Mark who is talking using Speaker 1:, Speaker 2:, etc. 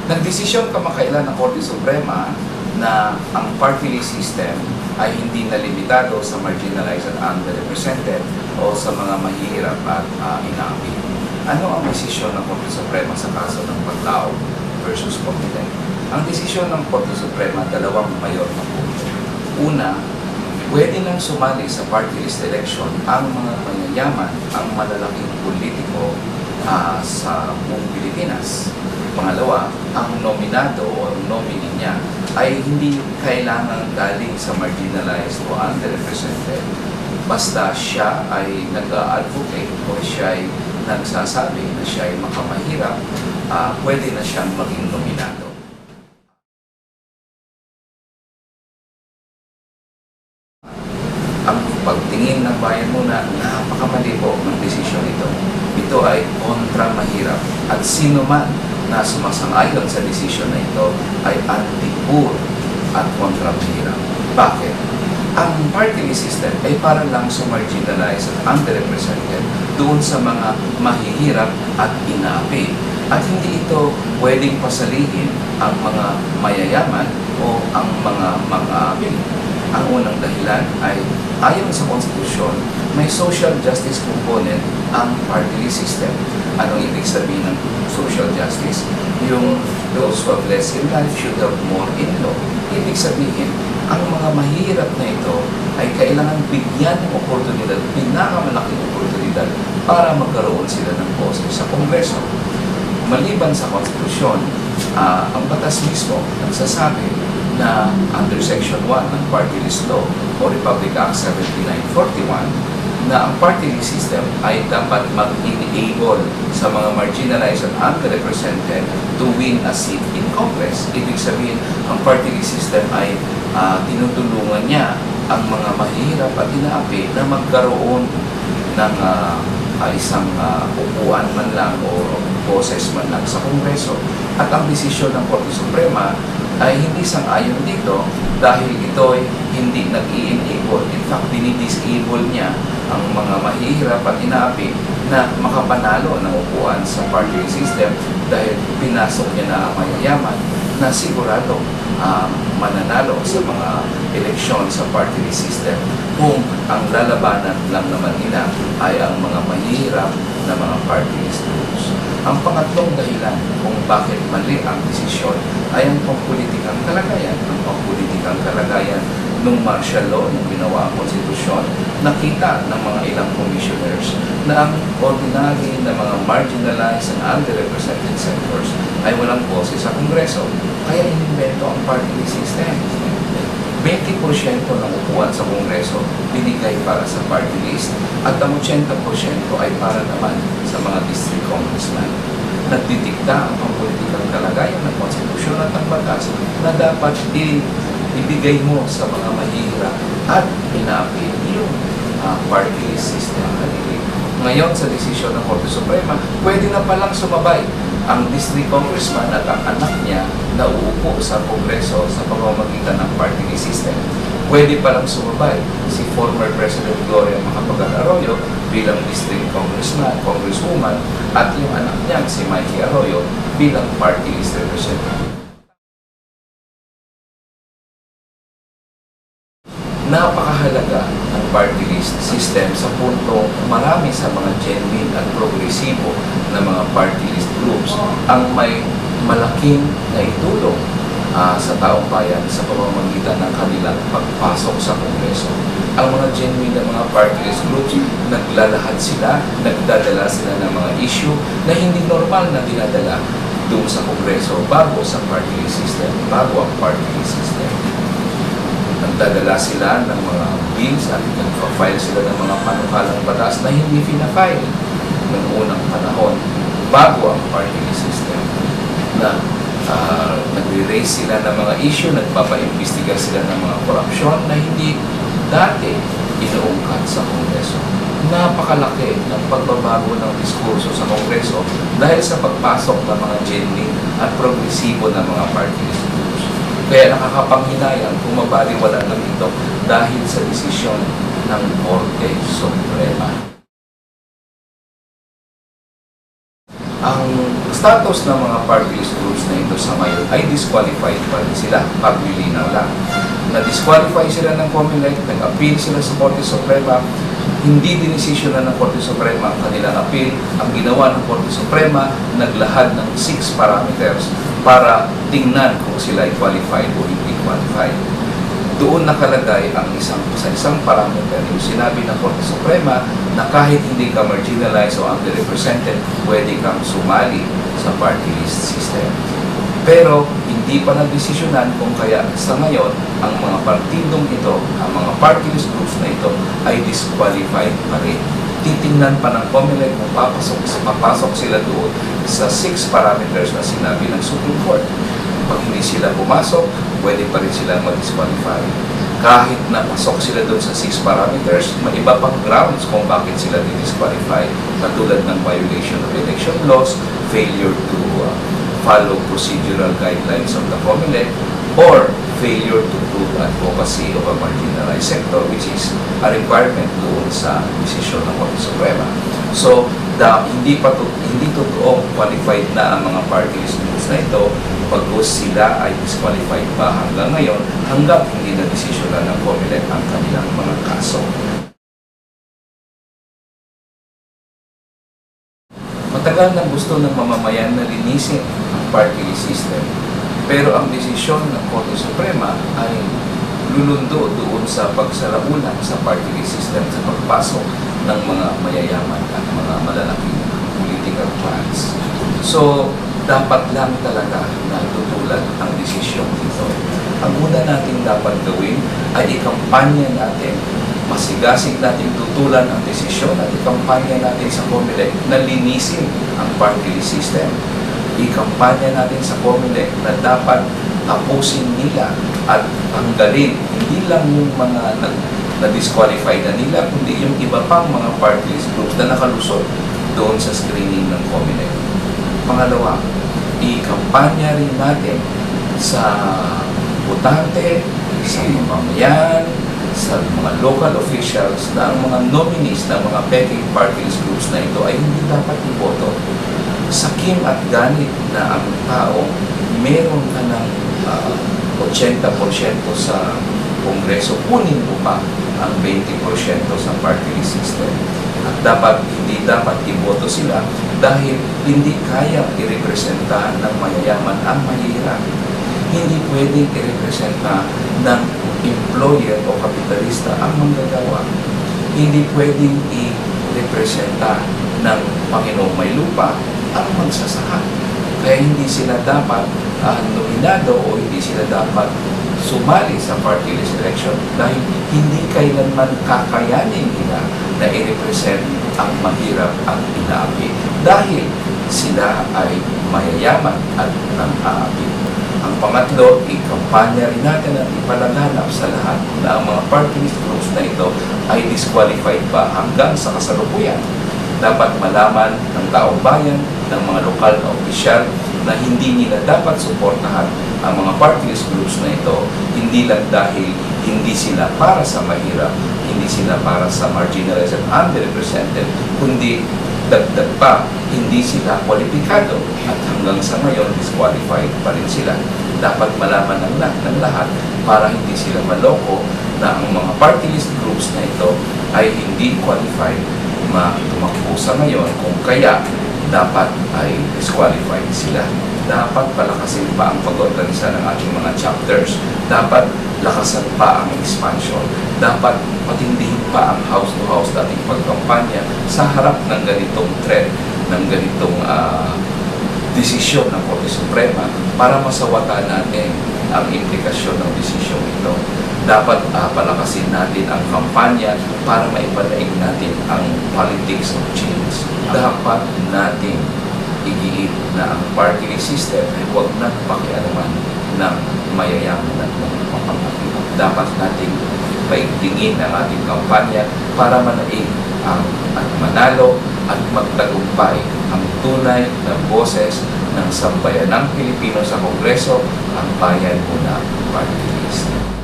Speaker 1: Nagdesisyon kamakailan ng Korte Suprema na ang party list system ay hindi na limitado sa marginalized at underrepresented o sa mga mahihirap at inapi. Ano ang desisyon ng Korte Suprema sa kaso ng Paglao versus Comelec? Ang desisyon ng Korte Suprema, dalawang mayor na punto. Una, pwede nang sumali sa party list election ang mga mayayaman, ang malalaking politiko sa buong Pilipinas. Pangalawa, ang nominado o nominee niya ay hindi kailangan galing sa marginalized o underrepresented. Basta siya ay nag-advocate o siya ay nagsasabi na siya ay makamahirap, pwede na siyang maging nominado. Ang pagtingin ng bayan muna, napakamali po ng desisyon ito. Ito ay kontra mahirap at sino man na sumasang-ayon sa desisyon na ito ay anti-poor at kontra mahirap. Bakit? Ang party list system ay para lang sa marginalized at underrepresented doon sa mga mahihirap at inaapi. At hindi ito pwedeng pasalihin ang mga mayayaman o ang mga mag-aapi. Ang unang dahilan ay ayon sa konstitusyon, may social justice component ang party list system. Anong ibig sabihin ng social justice? Yung those who have less in life should have more in law. Ibig sabihin, ang mga mahirap na ito ay kailangan bigyan ng oportunidad, pinakamalaking oportunidad para magkaroon sila ng boses sa Kongreso. Maliban sa konstitusyon, ang batas mismo nagsasabi na under Section 1 ng Party List Law o Republic Act 7941 na ang party list system ay dapat mag-enable sa mga marginalized and underrepresented to win a seat in Congress. Ibig sabihin, ang party list system ay tinutulungan niya ang mga mahirap at inaapi na magkaroon ng isang upuan man lang o boses man lang sa Kongreso. At ang desisyon ng Korte Suprema ay hindi sang-ayon dito dahil ito ay hindi nag-i-enable. In fact, dinidisable niya ang mga mahihirap at inaapi na makapanalo ng upuan sa party system dahil pinasok niya na ang mayayaman na sigurado mananalo sa mga eleksyon sa party system kung ang lalabanan lang naman nila ay ang mga mahihirap na mga party list groups. Ang pangatlong dahilan kung bakit mali ang desisyon ay ang pampulitikang kalagayan. Ang pampulitikang kalagayan nung martial law, nung ginawa ang konstitusyon, nakita ng mga ilang commissioners na ang ordinary na mga marginalized and underrepresented sectors ay walang boses sa Kongreso. Kaya inimbento ang party list system. 20% ng upuan sa Kongreso binigay para sa party list at ang 80% ay para naman sa mga district congressman. Nagdidikta ang pampulitikang kalagayan ng konstitusyon at ang batas na dapat ibigay mo sa mga mahihirap at inaapi yung party list system. Ngayon sa desisyon ng Korte Suprema, pwede na palang sumabay ang district congressman at ang anak niya na uupo sa Kongreso sa pamamagitan ng party list system. Pwede palang sumabay si former President Gloria Macapagal Arroyo bilang district congressman, congresswoman, at yung anak niya si Mikey Arroyo bilang party list representative. Napakahalaga ng party list system sa punto marami sa mga genuine at progresibo na mga party list groups ang may malaking naitulong sa taong bayan sa pamamagitan ng kanilang pagpasok sa Kongreso. Ang mga genuine na mga party list groups, naglalahad sila, nagdadala sila ng mga issue na hindi normal na dinadala doon sa Kongreso bago sa party list system, bago ang party list system. Nagdadala sila ng mga bills at nagpa-file sila ng mga panukalang batas na hindi pinafile noong unang panahon bago ang party list system. Na nagre-raise sila ng mga issue, nagpapaimbestiga sila ng mga korupsyon na hindi dati inuungkat sa Kongreso. Napakalaki ng pagbabago ng diskurso sa Kongreso dahil sa pagpasok ng mga genuine at progresibo na mga party list groups. Kaya nakakapanghinayang kung mabaliwala lang ito dahil sa desisyon ng Korte Suprema. ang status ng mga party list groups na ito sa ngayon ay disqualified pa rin sila. Paglilinaw lang. Na-disqualify sila ng COMELEC, nag-appeal sila sa Korte Suprema, hindi dinesisyonan ng Korte Suprema ang kanilang appeal. Ang ginawa ng Korte Suprema, naglahad ng 6 parameters para tingnan kung sila ay qualified o hindi qualified. Doon nakalagay sa isang parameter yung sinabi ng Korte Suprema na kahit hindi ka marginalized o underrepresented, pwede kang sumali sa party list system. Pero hindi pa nagdesisyonan kung kaya sa ngayon ang mga partidong ito, ang mga party list groups na ito ay disqualified pa rin. Titingnan pa ng COMELEC kung papasok sila doon sa 6 parameters na sinabi ng Supreme Court. Pag hindi sila pumasok, pwede pa rin sila mag-disqualify. Kahit napasok sila doon sa 6 parameters, may iba pang grounds kung bakit sila di-disqualify, katulad ng violation of election laws, failure to follow procedural guidelines of the COMELEC, or failure to prove advocacy of a marginalized sector, which is a requirement doon sa desisyon ng Korte Suprema. So, hindi totoong qualified na ang mga party list groups na ito pagkos sila ay disqualified pa hanggang ngayon, hanggang hindi na desisyonan ng COMELEC ang kanilang mga kaso. Matagal na gusto ng mamamayan na linisin ang party list system, pero ang desisyon ng Korte Suprema ay lulundo doon sa pagsaraulan sa party list system sa pagpasok ng mga mayayaman at mga malalaking political clans. So, dapat lang talaga na tutulan ang desisyon nito. Ang una natin dapat gawin ay ikampanya natin, masigasig natin tutulan ang desisyon at ikampanya natin sa COMELEC na linisin ang party list system. Ikampanya natin sa COMELEC na dapat tapusin nila at tanggalin hindi lang yung mga na-disqualify na nila, kundi yung iba pang mga party list groups na nakalusot doon sa screening ng COMELEC. Pangalawa, ikampanya rin natin sa botante, sa mamamayan, sa mga local officials na ang mga nominees ng mga peking party list groups na ito ay hindi dapat iboto. Sakim at ganit na ang tao, meron ka ng 80% sa Kongreso, kunin mo pa ang 20% sa party list system. At hindi dapat iboto sila dahil hindi kaya irepresenta ng mayayaman ang mahirap. Hindi pwedeng irepresenta ng employer o kapitalista ang manggagawa. Hindi pwedeng irepresenta ng Panginoong may lupa ang magsasaka. Kaya hindi sila dapat nominado o hindi sila dapat sumali sa party list election dahil hindi kailanman kakayanin nila na i-represent ang mahirap at inaapi dahil sila ay mayayaman at nang-aapi. Ang pangatlo, ikampanya rin natin at ipalaganap sa lahat na ang mga party list groups na ito ay disqualified pa hanggang sa kasalukuyan. Dapat malaman ng taong bayan, ng mga lokal na opisyal na hindi nila dapat suportahan ang mga party list groups na ito, hindi lang dahil hindi sila para sa mahirap, hindi sila para sa marginalized and underrepresented, kundi dagdag pa, hindi sila kwalipikado at hanggang sa ngayon disqualified pa rin sila. Dapat malaman ng lahat para hindi sila maloko na ang mga party list groups na ito ay hindi qualified tumakbo sa ngayon, kung kaya dapat ay disqualified sila. Dapat palakasin pa ang pag-organisa ng ating mga chapters. Dapat lakasan pa ang expansion. Dapat patindihin pa ang house-to-house dating pagkampanya sa harap ng ganitong threat, ng ganitong desisyon ng Korte Suprema para masawatan natin ang implikasyon ng desisyon ito. Dapat palakasin natin ang kampanya para maipalaig natin ang politics of change. Dapat natin igiit na ang party list system ay huwag na pakialaman ng mayayaman at mga papangakit. Dapat natin paigtingin ang ating kampanya para manaig at manalo at magtagumpay ang tunay na boses ng sambayanang Pilipino sa Kongreso, ang Bayan Muna Party List.